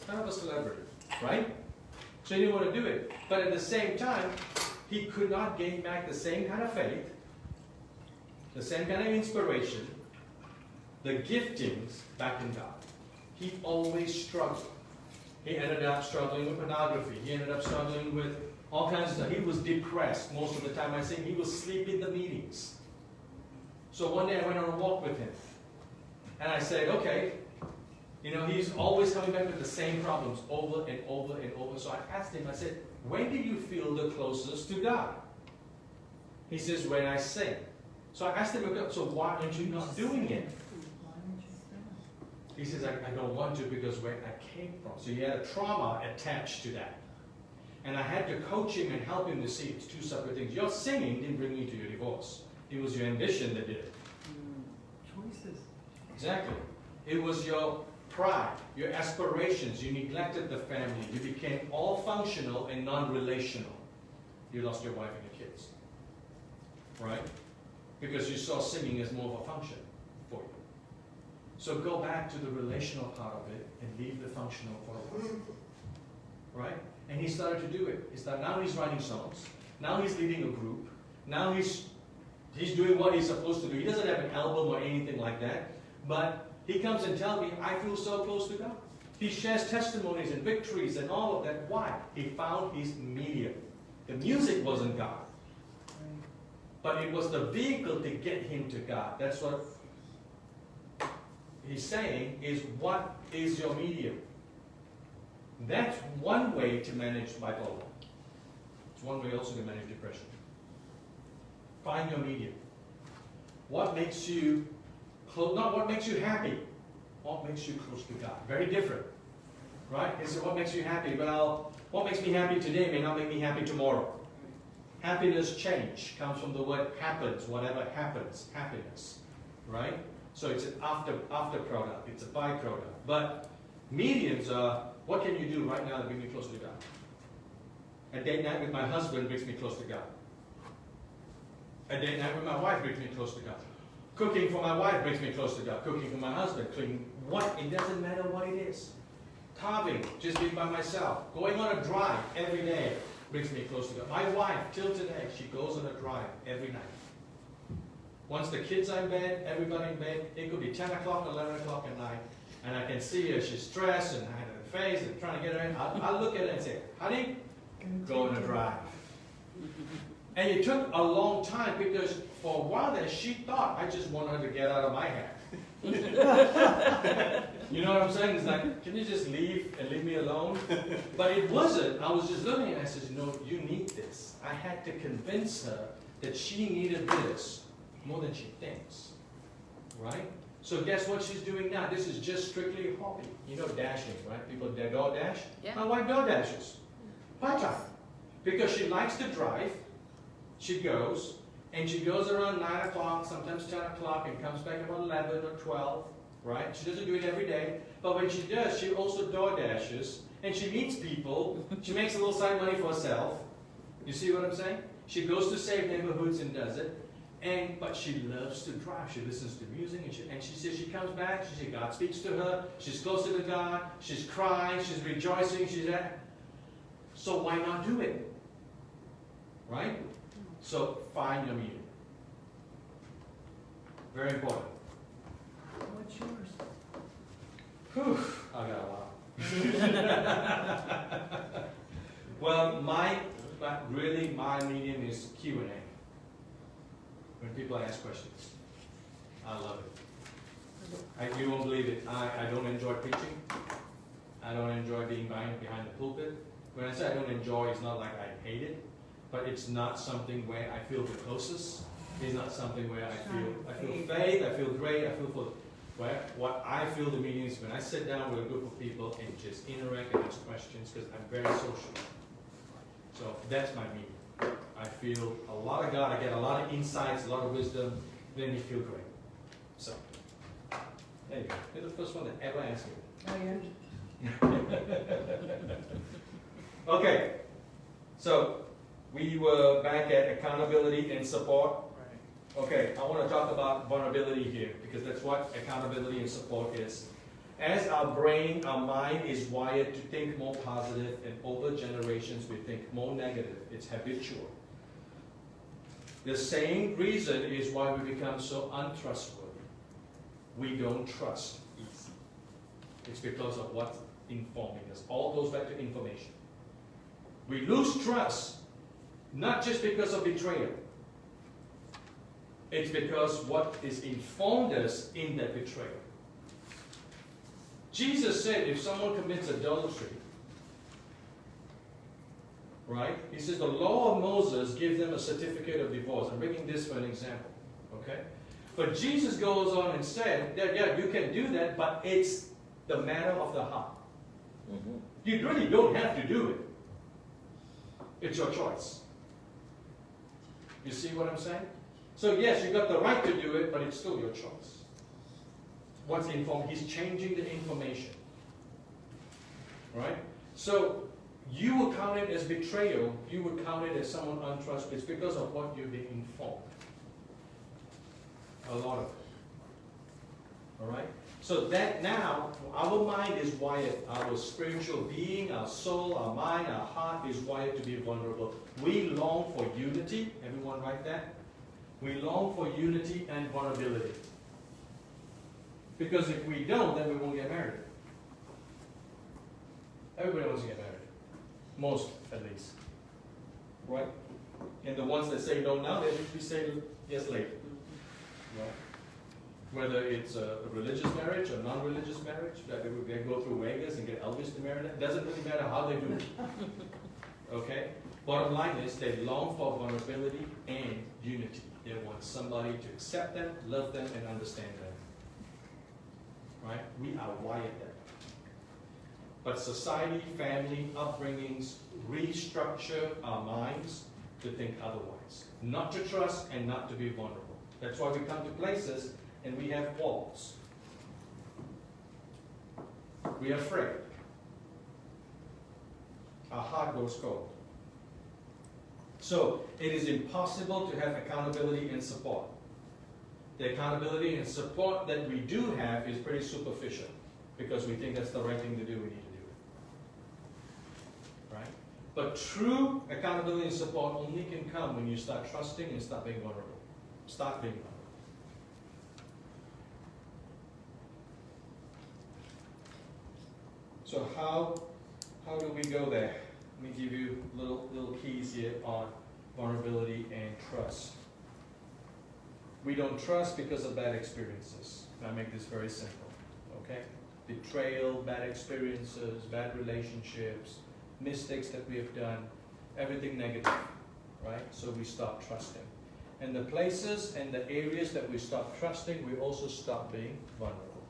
[SPEAKER 1] kind of a celebrity, right? So he didn't want to do it. But at the same time, he could not gain back the same kind of faith, the same kind of inspiration, the giftings back in God. He always struggled. He ended up struggling with pornography. He ended up struggling with all kinds of stuff. He was depressed most of the time. I think he would sleep in the meetings. So one day I went on a walk with him. And I said, okay, he's always coming back with the same problems over and over and over. So I asked him, I said, when do you feel the closest to God? He says, when I sing. So I asked him, so why aren't you not doing it?
[SPEAKER 3] Why don't you sing?
[SPEAKER 1] He says, I don't want to because where I came from. So he had a trauma attached to that. And I had to coach him and help him to see it's two separate things. Your singing didn't bring you to your divorce. It was your ambition that did it.
[SPEAKER 3] Choices.
[SPEAKER 1] Exactly. It was your pride, your aspirations. You neglected the family. You became all functional and non-relational. You lost your wife and your kids. Right? Because you saw singing as more of a function for you. So go back to the relational part of it and leave the functional for a while. Right? And he started to do it. Now he's writing songs. Now he's leading a group. Now he's doing what he's supposed to do. He doesn't have an album or anything like that. But he comes and tells me, I feel so close to God. He shares testimonies and victories and all of that. Why? He found his medium. The music wasn't God. But it was the vehicle to get him to God. That's what he's saying is, what is your medium? That's one way to manage bipolar. It's one way also to manage depression. Find your medium. What makes you close? Not what makes you happy. What makes you close to God? Very different, right? It's what makes you happy. Well, what makes me happy today may not make me happy tomorrow. Happiness change comes from the word happens. Whatever happens, happiness, right? So it's an after product. It's a byproduct. But Mediums are, what can you do right now that brings me closer to God? A date night with my husband brings me close to God. A date night with my wife brings me close to God. Cooking for my wife brings me close to God. Cooking for my husband, cleaning what? It doesn't matter what it is. Carving, just being by myself. Going on a drive every day brings me close to God. My wife, till today, she goes on a drive every night. Once the kids are in bed, everybody in bed, it could be 10 o'clock, 11 o'clock at night, and I can see her, she's stressed and had her face and trying to get her in. I look at her and say, honey, go on a drive. And it took a long time because for a while there she thought I just want her to get out of my hair. You know what I'm saying? It's like, can you just leave and leave me alone? But it wasn't. I was just looking at her and I said, no, you need this. I had to convince her that she needed this more than she thinks. Right? So guess what she's doing now? This is just strictly a hobby. You know dashing, right? People door dash.
[SPEAKER 4] Yeah.
[SPEAKER 1] My wife door dashes. Part-time. Because she likes to drive. She goes, and she goes around 9 o'clock, sometimes 10 o'clock, and comes back about 11 or 12, right? She doesn't do it every day, but when she does, she also door dashes, and she meets people. She makes a little side money for herself. You see what I'm saying? She goes to safe neighborhoods and does it, but she loves to drive. She listens to music, and she says she comes back, she says God speaks to her, she's closer to God, she's crying, she's rejoicing, so why not do it? Right? So find your medium. Very important.
[SPEAKER 3] What's yours?
[SPEAKER 1] Whew, I got a lot. Well, my medium is Q&A. When people ask questions. I love it. You won't believe it. I don't enjoy preaching. I don't enjoy being behind the pulpit. When I say I don't enjoy, it's not like I hate it. But it's not something where I feel the closest. It's not something where I feel faith, I feel great, I feel full. What I feel the meaning is when I sit down with a group of people and just interact and ask questions, because I'm very social. So that's my meaning. I feel a lot of God, I get a lot of insights, a lot of wisdom, then you feel great. So, there you go. You're the first one that ever asked me.
[SPEAKER 3] Oh, yeah?
[SPEAKER 1] Okay, so we were back at accountability and support. Okay, I want to talk about vulnerability here because that's what accountability and support is. As our brain, our mind is wired to think more positive, and over generations we think more negative. It's habitual. The same reason is why we become so untrustworthy. We don't trust easy. It's because of what's informing us. All goes back to information. We lose trust not just because of betrayal. It's because what is informed us in that betrayal. Jesus said if someone commits adultery, right? He says the law of Moses gives them a certificate of divorce. I'm bringing this for an example, okay? But Jesus goes on and said that, yeah, you can do that, but it's the matter of the heart.
[SPEAKER 2] Mm-hmm.
[SPEAKER 1] You really don't have to do it. It's your choice. You see what I'm saying? So yes, you got the right to do it, but it's still your choice. What's informed? He's changing the information. Right? So you will count it as betrayal. You would count it as someone untrustworthy. It's because of what you've been informed. A lot of it. All right? So that now, our mind is wired, our spiritual being, our soul, our mind, our heart is wired to be vulnerable. We long for unity. Everyone write that? We long for unity and vulnerability. Because if we don't, then we won't get married. Everybody wants to get married. Most, at least. Right? And the ones that say no now, they usually say yes later. Right? Whether it's a religious marriage or non-religious marriage, that they go through Vegas and get Elvis to marry them, it doesn't really matter how they do it. Okay? Bottom line is they long for vulnerability and unity. They want somebody to accept them, love them, and understand them. Right? We are wired that way. But society, family, upbringings restructure our minds to think otherwise. Not to trust and not to be vulnerable. That's why we come to places and we have walls. we are afraid. Our heart goes cold. So it is impossible to have accountability and support. The accountability and support that we do have is pretty superficial because we think that's the right thing to do, we need to do it. Right? But true accountability and support only can come when you start trusting and start being vulnerable. Start being vulnerable. So how do we go there? Let me give you little keys here on vulnerability and trust. We don't trust because of bad experiences. I make this very simple, okay? Betrayal, bad experiences, bad relationships, mistakes that we have done, everything negative, right? So we stop trusting. And the places and the areas that we stop trusting, we also stop being vulnerable.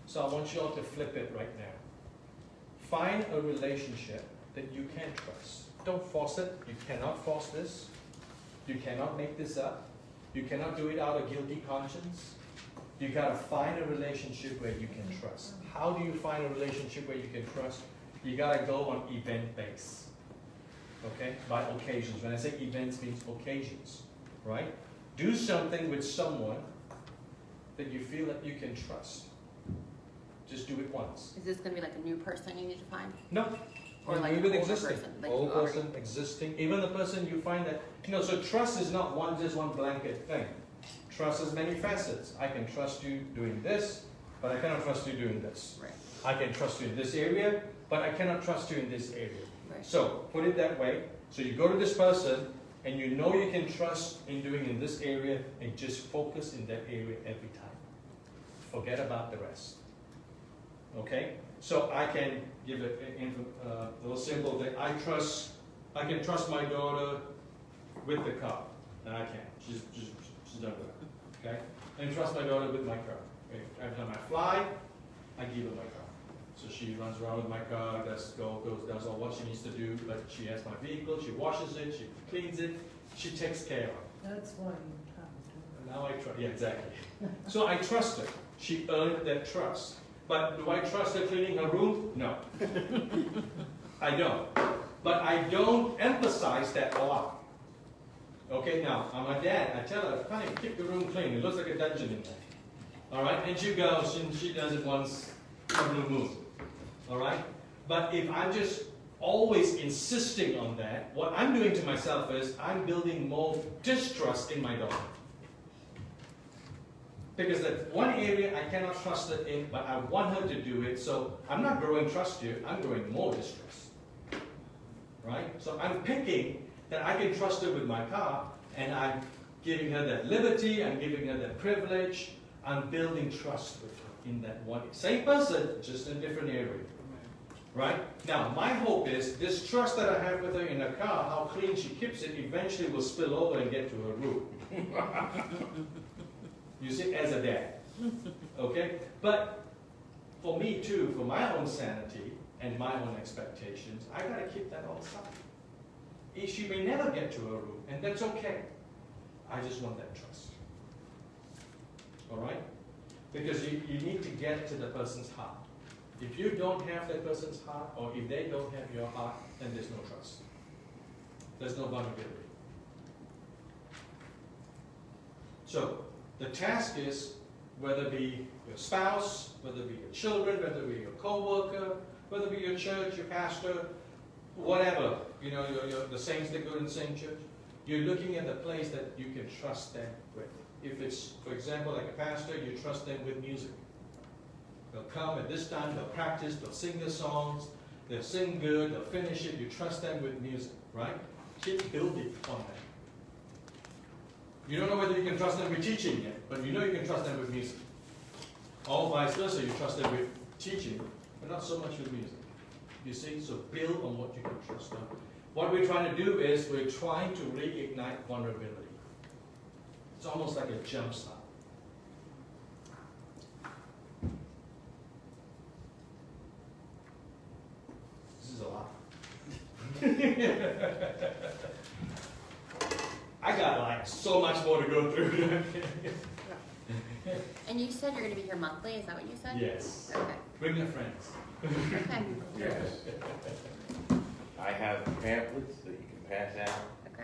[SPEAKER 1] So I want you all to flip it right now. Find a relationship that you can trust. Don't force it. You cannot force this. You cannot make this up. You cannot do it out of guilty conscience. You gotta find a relationship where you can trust. How do you find a relationship where you can trust? You gotta go on event base. Okay? By occasions. When I say events, means occasions. Right? Do something with someone that you feel that you can trust. Just do it once.
[SPEAKER 4] Is this gonna be like a new person you need to find?
[SPEAKER 1] No.
[SPEAKER 4] Or like
[SPEAKER 1] even
[SPEAKER 4] an older
[SPEAKER 1] existing.
[SPEAKER 4] person, like
[SPEAKER 1] Old
[SPEAKER 4] you already-
[SPEAKER 1] person, existing, even the person you find that, so trust is not just one blanket thing. Trust has many facets. I can trust you doing this, but I cannot trust you doing this.
[SPEAKER 4] Right,
[SPEAKER 1] I can trust you in this area, but I cannot trust you in this area.
[SPEAKER 4] right.
[SPEAKER 1] So put it that way. So you go to this person, and you know you can trust in doing in this area, and just focus in that area every time. Forget about the rest. Okay? So I can give it a little simple thing. I can trust my daughter with the car. And I can. She's done with it. Okay? And trust my daughter with my car. Okay? Every time I fly, I give her my car. So she runs around with my car, does all what she needs to do, but she has my vehicle, she washes it, she cleans it, she takes care of it.
[SPEAKER 3] That's why you have to.
[SPEAKER 1] Now I trust, yeah, exactly. So I trust her. She earned that trust. But do I trust her cleaning her room? No. I don't. But I don't emphasize that a lot. Okay, now, I'm a dad. I tell her, honey, keep the room clean. It looks like a dungeon in there. All right? And she goes, and she does it once a blue moon. All right? But if I'm just always insisting on that, what I'm doing to myself is I'm building more distrust in my daughter. Because that one area I cannot trust her in, but I want her to do it, so I'm not growing trust here, I'm growing more distrust. Right? So I'm picking that I can trust her with my car, and I'm giving her that liberty, I'm giving her that privilege, I'm building trust with her in that one. Same person, just in a different area. Right? Now, my hope is this trust that I have with her in her car, how clean she keeps it, eventually will spill over and get to her room. You see, as a dad. Okay? But for me too, for my own sanity and my own expectations, I gotta keep that on side. She may never get to her room, and that's okay. I just want that trust. Alright? Because you need to get to the person's heart. If you don't have that person's heart, or if they don't have your heart, then there's no trust. There's no vulnerability. So, the task is, whether it be your spouse, whether it be your children, whether it be your co-worker, whether it be your church, your pastor, whatever, the saints that go in the same church, you're looking at the place that you can trust them with. If it's, for example, like a pastor, you trust them with music. They'll come at this time, they'll practice, they'll sing their songs, they'll sing good, they'll finish it, you trust them with music, right? Keep building on that. You don't know whether you can trust them with teaching yet, but you know you can trust them with music. Or vice versa, you trust them with teaching, but not so much with music. You see, so build on what you can trust them. What we're trying to do is we're trying to reignite vulnerability. It's almost like a jump start. This is a lot. I got like so much more to go through.
[SPEAKER 4] And you said you're gonna be here monthly, is that what you said?
[SPEAKER 1] Yes.
[SPEAKER 4] Okay.
[SPEAKER 1] Bring your friends.
[SPEAKER 4] Okay,
[SPEAKER 2] Yes. I have pamphlets that you can pass out.
[SPEAKER 4] okay.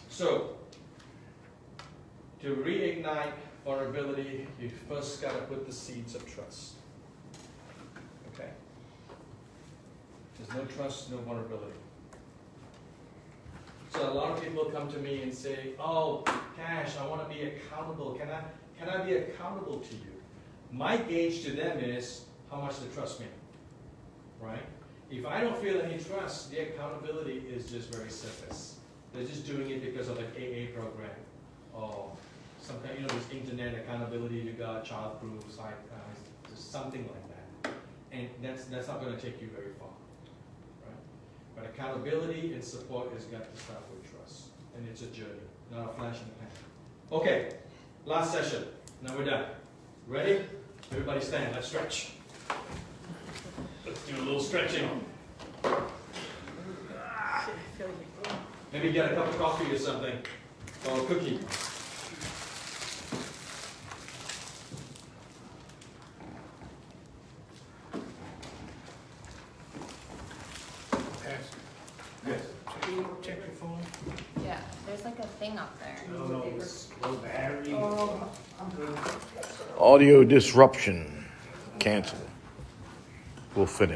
[SPEAKER 1] So, to reignite vulnerability, you first gotta put the seeds of trust. Okay? There's no trust, no vulnerability. So a lot of people come to me and say, oh, Cash, I wanna be accountable. Can I be accountable to you? My gauge to them is how much they trust me, right? If I don't feel any trust, the accountability is just very surface. They're just doing it because of an AA program or some kind, this internet accountability you got, child-proof, just something like that. And that's not gonna take you very far, right? But accountability and support has got to start with trust. And it's a journey, not a flash in the pan. Okay, last session. Now we're done. Ready? Everybody stand, let's stretch. Let's do a little stretching. Maybe get a cup of coffee or something, or a cookie.
[SPEAKER 5] Yes. Check your phone.
[SPEAKER 4] Yeah, there's like a thing up there.
[SPEAKER 5] No, it's low battery.
[SPEAKER 3] Oh, I'm good.
[SPEAKER 6] Audio disruption. Cancel. We'll finish.